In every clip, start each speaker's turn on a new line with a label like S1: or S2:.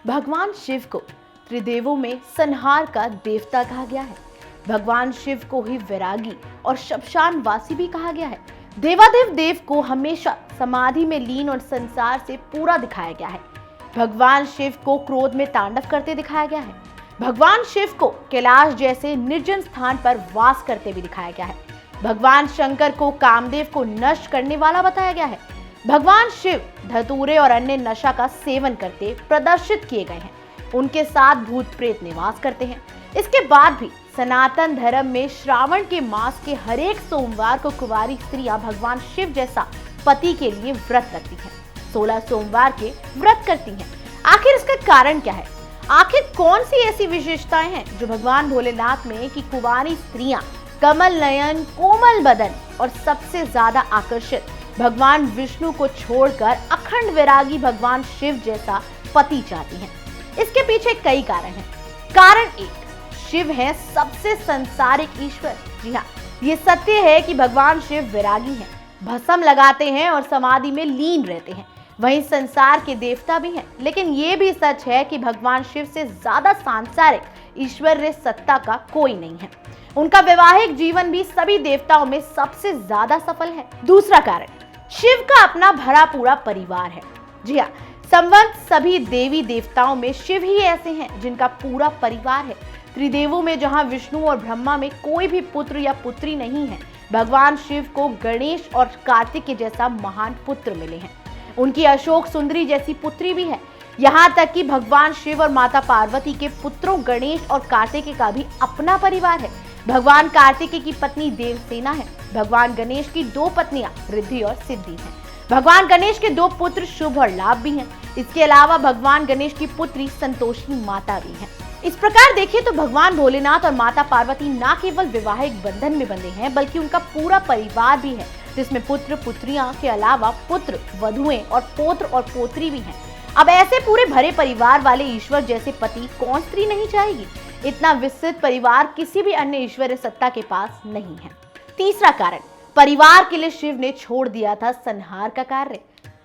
S1: भगवान शिव को त्रिदेवों में संहार का देवता कहा गया है। भगवान शिव को ही वैरागी और शमशान वासी भी कहा गया है। देवादेव देव को हमेशा समाधि में लीन और संसार से पूरा दिखाया गया है। भगवान शिव को क्रोध में तांडव करते दिखाया गया है। भगवान शिव को कैलाश जैसे निर्जन स्थान पर वास करते भी दिखाया गया है। भगवान शंकर को कामदेव को नष्ट करने वाला बताया गया है। भगवान शिव धतूरे और अन्य नशा का सेवन करते प्रदर्शित किए गए हैं। उनके साथ भूत प्रेत निवास करते हैं। इसके बाद भी सनातन धर्म में श्रावण के मास के हर एक सोमवार को कुंवारी स्त्रियां भगवान शिव जैसा पति के लिए व्रत रखती हैं। 16 सोमवार के व्रत करती हैं। आखिर इसका कारण क्या है? आखिर कौन सी ऐसी विशेषताएं हैं जो भगवान भोलेनाथ में कि कुंवारी स्त्रियां कमल नयन, कोमल बदन और सबसे ज्यादा आकर्षित भगवान विष्णु को छोड़कर अखंड वैरागी भगवान शिव जैसा पति चाहती हैं? इसके पीछे कई कारण हैं। कारण 1, शिव है सबसे संसारिक ईश्वर। जी हाँ, ये सत्य है कि भगवान शिव वैरागी हैं, भस्म लगाते हैं और समाधि में लीन रहते हैं। वहीं संसार के देवता भी हैं, लेकिन ये भी सच है कि भगवान शिव से ज्यादा सांसारिक ईश्वरीय सत्ता का कोई नहीं है। उनका वैवाहिक जीवन भी सभी देवताओं में सबसे ज्यादा सफल है। दूसरा कारण, शिव का अपना भरा पूरा परिवार है। जी हाँ, संबंध सभी देवी देवताओं में शिव ही ऐसे हैं जिनका पूरा परिवार है। त्रिदेवों में जहां विष्णु और ब्रह्मा में कोई भी पुत्र या पुत्री नहीं है, भगवान शिव को गणेश और कार्तिक के जैसा महान पुत्र मिले हैं। उनकी अशोक सुंदरी जैसी पुत्री भी है। यहाँ तक कि भगवान शिव और माता पार्वती के पुत्रों गणेश और कार्तिकेय का भी अपना परिवार है। भगवान कार्तिकेय की पत्नी देवसेना है। भगवान गणेश की 2 पत्नियां रिद्धि और सिद्धि हैं। भगवान गणेश के 2 पुत्र शुभ और लाभ भी हैं। इसके अलावा भगवान गणेश की पुत्री संतोषी माता भी हैं। इस प्रकार देखिए तो भगवान भोलेनाथ और माता पार्वती न केवल वैवाहिक बंधन में बंधे हैं, बल्कि उनका पूरा परिवार भी है, जिसमें पुत्र पुत्रियां के अलावा पुत्र वधुएं और पौत्र और पोत्री भी हैं। अब ऐसे पूरे भरे परिवार वाले ईश्वर जैसे पति कौन स्त्री नहीं चाहेगी? इतना विस्तृत परिवार किसी भी अन्य ईश्वरीय सत्ता के पास नहीं है। तीसरा कारण, परिवार के लिए शिव ने छोड़ दिया था संहार का कार्य।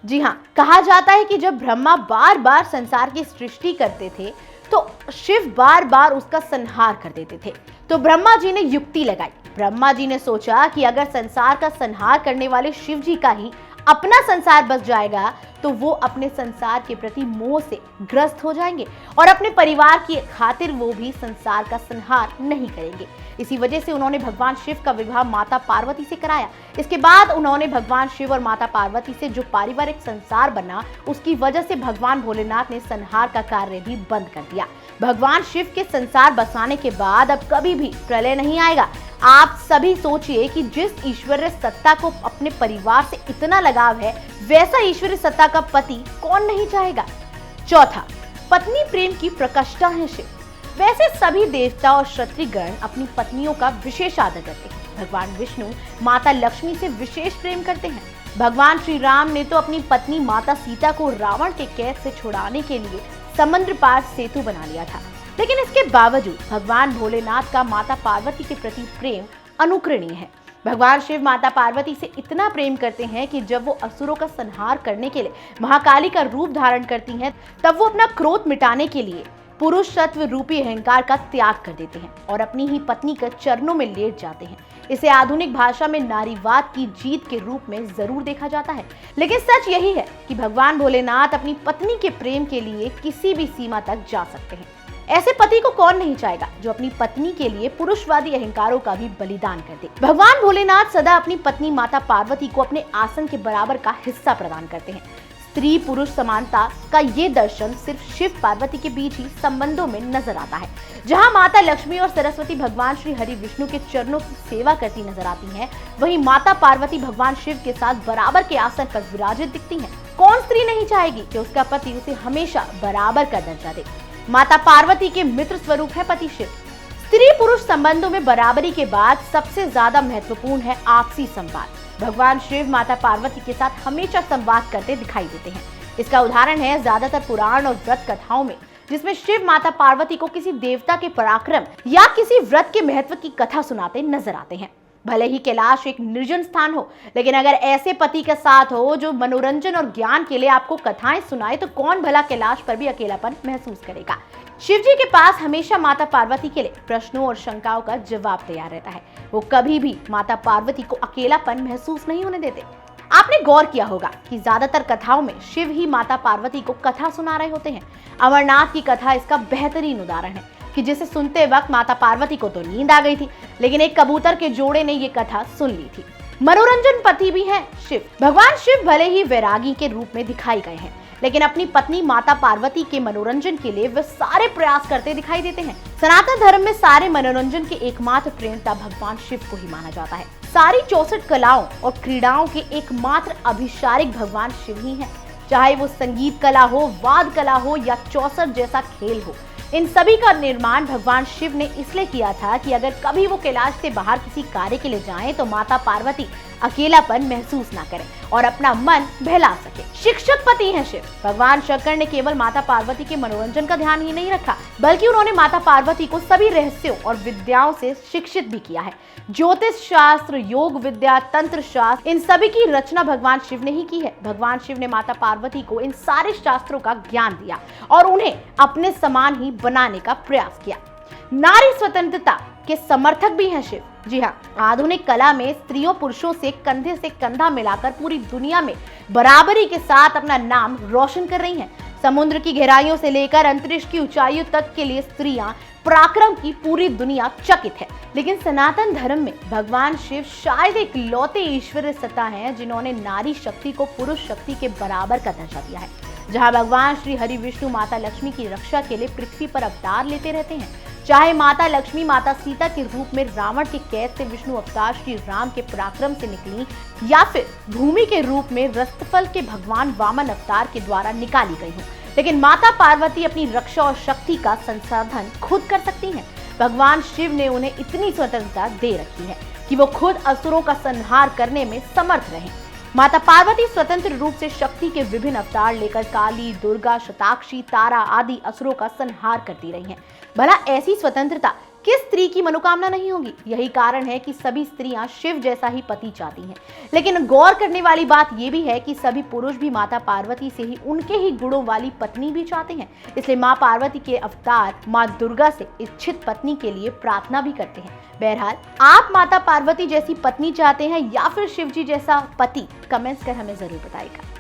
S1: जी हाँ, कहा जाता है कि जब ब्रह्मा बार बार संसार की सृष्टि करते थे तो शिव बार बार उसका संहार कर देते थे। तो ब्रह्मा जी ने युक्ति लगाई। ब्रह्मा जी ने सोचा कि अगर संसार का संहार करने वाले शिव जी का ही अपना संसार बच जाएगा तो वो अपने संसार के प्रति मोह से ग्रस्त हो जाएंगे और अपने परिवार की खातिर वो भी संसार का संहार नहीं करेंगे। इसी वजह से उन्होंने भगवान शिव का विवाह माता पार्वती से कराया। इसके बाद उन्होंने भगवान शिव और माता पार्वती से जो पारिवारिक संसार बना, उसकी वजह से भगवान भोलेनाथ ने संहार का कार्य भी बंद कर दिया। भगवान शिव के संसार बसाने के बाद अब कभी भी प्रलय नहीं आएगा। आप सभी सोचिए कि जिस ईश्वरीय सत्ता को अपने परिवार से इतना लगाव है, वैसा ईश्वरीय सत्ता का पति कौन नहीं चाहेगा। चौथा, पत्नी प्रेम की प्रकष्टा है शिव। वैसे सभी देवता और क्षत्रियगण अपनी पत्नियों का विशेष आदर करते हैं। भगवान विष्णु माता लक्ष्मी से विशेष प्रेम करते हैं। भगवान श्री राम ने तो अपनी पत्नी माता सीता को रावण के कैद से छुड़ाने के लिए समुद्र पार सेतु बना लिया था। लेकिन इसके बावजूद भगवान भोलेनाथ का माता पार्वती के प्रति प्रेम अनुकरणीय है। भगवान शिव माता पार्वती से इतना प्रेम करते हैं कि जब वो असुरों का संहार करने के लिए महाकाली का रूप धारण करती हैं, तब वो अपना क्रोध मिटाने के लिए पुरुष सत्व रूपी अहंकार का त्याग कर देते हैं और अपनी ही पत्नी के चरणों में लेट जाते हैं। इसे आधुनिक भाषा में नारीवाद की जीत के रूप में जरूर देखा जाता है, लेकिन सच यही है कि भगवान भोलेनाथ अपनी पत्नी के प्रेम के लिए किसी भी सीमा तक जा सकते हैं। ऐसे पति को कौन नहीं चाहेगा जो अपनी पत्नी के लिए पुरुषवादी अहंकारों का भी बलिदान कर दे। भगवान भोलेनाथ सदा अपनी पत्नी माता पार्वती को अपने आसन के बराबर का हिस्सा प्रदान करते हैं। स्त्री पुरुष समानता का ये दर्शन सिर्फ शिव पार्वती के बीच ही संबंधों में नजर आता है। जहां माता लक्ष्मी और सरस्वती भगवान श्री हरि विष्णु के चरणों की सेवा करती नजर आती हैं, वहीं माता पार्वती भगवान शिव के साथ बराबर के आसन पर विराजित दिखती हैं। कौन स्त्री नहीं चाहेगी कि उसका पति उसे हमेशा बराबर का दर्जा दे। माता पार्वती के मित्र स्वरूप है पति शिव। स्त्री पुरुष संबंधों में बराबरी के बाद सबसे ज्यादा महत्वपूर्ण है आपसी संवाद। भगवान शिव माता पार्वती के साथ हमेशा संवाद करते दिखाई देते हैं। इसका उदाहरण है ज्यादातर पुराण और व्रत कथाओं में, जिसमें शिव माता पार्वती को किसी देवता के पराक्रम या किसी व्रत के महत्व की कथा सुनाते नजर आते हैं। भले ही कैलाश एक निर्जन स्थान हो, लेकिन अगर ऐसे पति के साथ हो जो मनोरंजन और ज्ञान के लिए आपको कथाएं सुनाए, तो कौन भला कैलाश पर भी अकेलापन महसूस करेगा। शिव जी के पास हमेशा माता पार्वती के लिए प्रश्नों और शंकाओं का जवाब तैयार रहता है। वो कभी भी माता पार्वती को अकेलापन महसूस नहीं होने देते। आपने गौर किया होगा कि ज्यादातर कथाओं में शिव ही माता पार्वती को कथा सुना रहे होते हैं। अमरनाथ की कथा इसका बेहतरीन उदाहरण है कि जिसे सुनते वक्त माता पार्वती को तो नींद आ गई थी, लेकिन एक कबूतर के जोड़े ने ये कथा सुन ली थी। मनोरंजन पति भी हैं शिव। भगवान शिव भले ही वैरागी के रूप में दिखाई गए हैं, लेकिन अपनी पत्नी माता पार्वती के मनोरंजन के लिए वे सारे प्रयास करते दिखाई देते हैं। सनातन धर्म में सारे मनोरंजन के एकमात्र प्रेरणा भगवान शिव को ही माना जाता है। सारी 64 कलाओं और क्रीड़ाओं के एकमात्र अभिषारिक भगवान शिव ही हैं। चाहे वो संगीत कला हो, वाद कला हो या 64 जैसा खेल हो, इन सभी का निर्माण भगवान शिव ने इसलिए किया था कि अगर कभी वो कैलाश से बाहर किसी कार्य के लिए जाएं, तो माता पार्वती अकेलापन महसूस ना करें और अपना मन बहला सके। शिक्षक पति हैं शिव। भगवान शंकर ने केवल माता पार्वती के मनोरंजन का ध्यान ही नहीं रखा, बल्कि उन्होंने माता पार्वती को सभी रहस्यों और विद्याओं से शिक्षित भी किया है। ज्योतिष शास्त्र, योग विद्या, तंत्र शास्त्र, इन सभी की रचना भगवान शिव ने ही की है। भगवान शिव ने माता पार्वती को इन सारे शास्त्रों का ज्ञान दिया और उन्हें अपने समान ही बनाने का प्रयास किया। नारी स्वतंत्रता के समर्थक भी हैं शिव। जी हाँ, आधुनिक कला में स्त्रियों पुरुषों से कंधे से कंधा मिलाकर पूरी दुनिया में बराबरी के साथ अपना नाम रोशन कर रही हैं। समुद्र की गहराइयों से लेकर अंतरिक्ष की ऊंचाइयों तक के लिए स्त्रियां पराक्रम की पूरी दुनिया चकित है। लेकिन सनातन धर्म में भगवान शिव शायद एक लौते ईश्वरीय सत्ता हैं जिन्होंने नारी शक्ति को पुरुष शक्ति के बराबर का दर्जा दिया है। जहां भगवान श्री हरि विष्णु माता लक्ष्मी की रक्षा के लिए पृथ्वी पर अवतार लेते रहते हैं, चाहे माता लक्ष्मी माता सीता के रूप में रावण के कैद से विष्णु अवतार श्री राम के पराक्रम से निकली, या फिर भूमि के रूप में रस्तफल के भगवान वामन अवतार के द्वारा निकाली गई हो, लेकिन माता पार्वती अपनी रक्षा और शक्ति का संसाधन खुद कर सकती हैं। भगवान शिव ने उन्हें इतनी स्वतंत्रता दे रखी है कि वो खुद असुरों का संहार करने में समर्थ रहें। माता पार्वती स्वतंत्र रूप से शक्ति के विभिन्न अवतार लेकर काली, दुर्गा, शताक्षी, तारा आदि असुरों का संहार करती रही हैं। भला ऐसी स्वतंत्रता किस स्त्री की मनोकामना नहीं होगी। यही कारण है कि सभी स्त्रियां शिव जैसा ही पति चाहती हैं। लेकिन गौर करने वाली बात यह भी है कि सभी पुरुष भी माता पार्वती से ही उनके ही गुणों वाली पत्नी भी चाहते हैं। इसलिए माँ पार्वती के अवतार माँ दुर्गा से इच्छित पत्नी के लिए प्रार्थना भी करते हैं। बहरहाल, आप माता पार्वती जैसी पत्नी चाहते हैं या फिर शिव जी जैसा पति? कमेंट्स कर हमें जरूर बताइएगा।